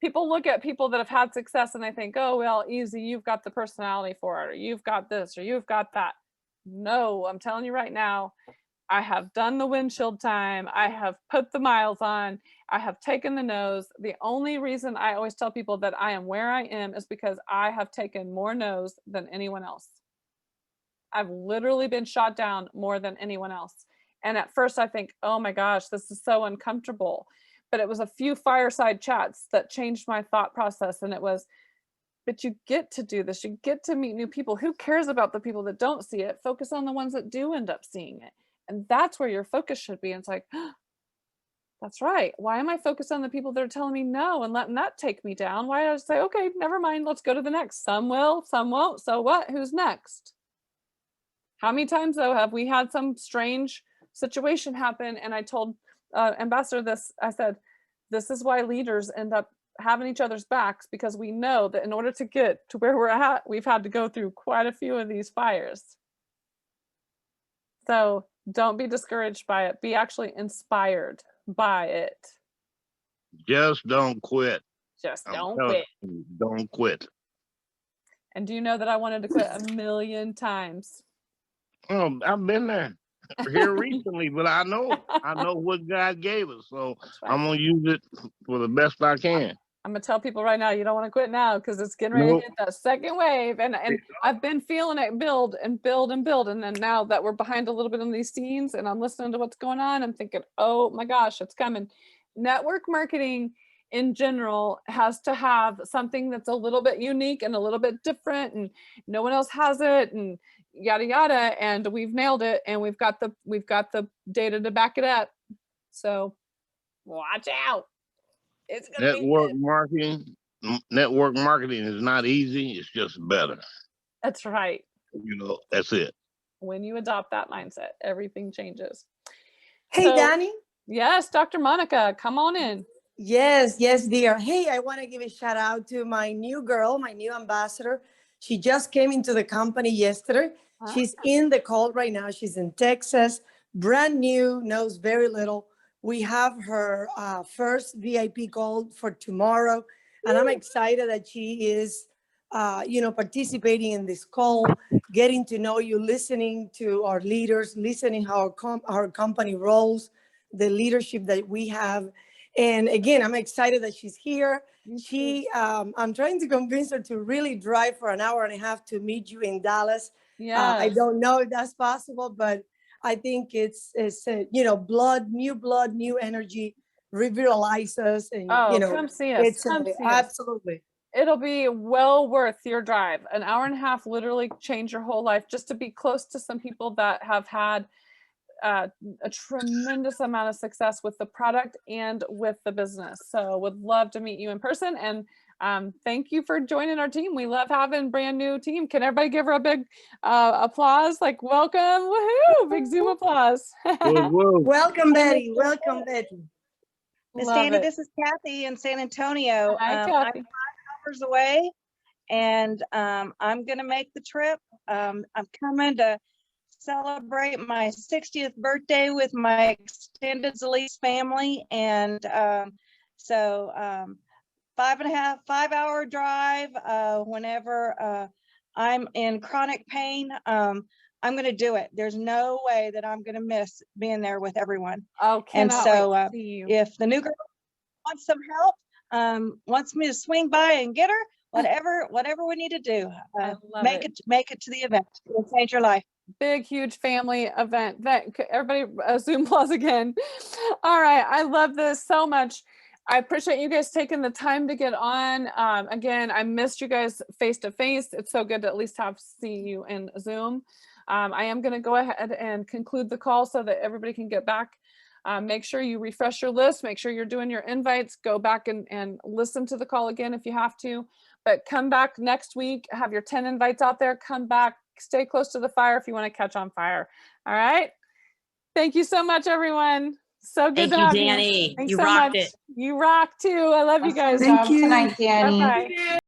People look at people that have had success and they think, oh, well, easy, you've got the personality for it, or you've got this, or you've got that. No, I'm telling you right now, I have done the windshield time. I have put the miles on. I have taken the no's. The only reason I always tell people that I am where I am is because I have taken more no's than anyone else. I've literally been shot down more than anyone else. And at first I think, oh my gosh, this is so uncomfortable. but it was a few fireside chats that changed my thought process. And it was, but you get to do this. You get to meet new people. Who cares about the people that don't see it? Focus on the ones that do end up seeing it. And that's where your focus should be. And it's like, that's right. Why am I focused on the people that are telling me no and letting that take me down? Why don't I say, okay, never mind. Let's go to the next. Some will, some won't. So what? Who's next? How many times though have we had some strange situation happen? And I told Ambassador this, I said, this is why leaders end up having each other's backs, because we know that in order to get to where we're at, we've had to go through quite a few of these fires. So don't be discouraged by it. Be actually inspired by it. Just don't quit. Just I'm don't telling quit. you, don't quit. And do you know that I wanted to quit a million times? Oh, I've been there here recently, but I know what God gave us, so Right. I'm gonna use it for the best I can. I'm gonna tell people right now, you don't want to quit now because it's getting ready to hit that second wave. And I've been feeling it build and build and build. And then now that we're behind a little bit on these scenes and I'm listening to what's going on, I'm thinking, oh my gosh, it's coming. Network marketing in general has to have something that's a little bit unique and a little bit different, and no one else has it, and yada yada. And we've nailed it, and we've got the data to back it up. So watch out. It's gonna Network marketing is not easy. It's just better. That's right. That's it. When you adopt that mindset, everything changes. Hey, So, Dani. Yes, Dr. Monica, come on in. Yes, dear. Hey, I want to give a shout out to my new girl, my new ambassador. She just came into the company yesterday. She's in the call right now. She's in Texas, brand new, knows very little. We have her first VIP call for tomorrow, and I'm excited that she is, participating in this call, getting to know you, listening to our leaders, listening how our company rolls, the leadership that we have. And again, I'm excited that she's here. I'm trying to convince her to really drive for an hour and a half to meet you in Dallas. Yeah. I don't know if that's possible, but I think it's new blood, new energy, revitalize us. And, come see us. Come see us. Absolutely. It'll be well worth your drive. An hour and a half literally change your whole life, just to be close to some people that have had a tremendous amount of success with the product and with the business. So would love to meet you in person. And thank you for joining our team. We love having brand new team. Can everybody give her a big applause? Like, welcome, woohoo, big Zoom applause. Welcome, Betty. Welcome, Betty. Miss Love Dani, it. this is Kathy in San Antonio. Hi, I'm Kathy. 5 hours away, and I'm going to make the trip. I'm coming to celebrate my 60th birthday with my extended Zalise family, and 5-hour drive. Whenever I'm in chronic pain, I'm going to do it. There's no way that I'm going to miss being there with everyone. Oh, and so wait to see you. if the new girl wants some help, wants me to swing by and get her, whatever we need to do, make it to the event. It'll change your life. Big, huge family event. Everybody Zoom applause again. All right. I love this so much. I appreciate you guys taking the time to get on. Again, I missed you guys face to face. It's so good to at least see you in Zoom. I am going to go ahead and conclude the call so that everybody can get back. Make sure you refresh your list. Make sure you're doing your invites. Go back and listen to the call again if you have to. But come back next week. Have your 10 invites out there. Come back. Stay close to the fire if you want to catch on fire. All right. Thank you so much, everyone. So good to have you. Dani. Thanks You so rocked much. it. You rock too. I love you guys. Thank you. Tonight, Dani. Bye-bye.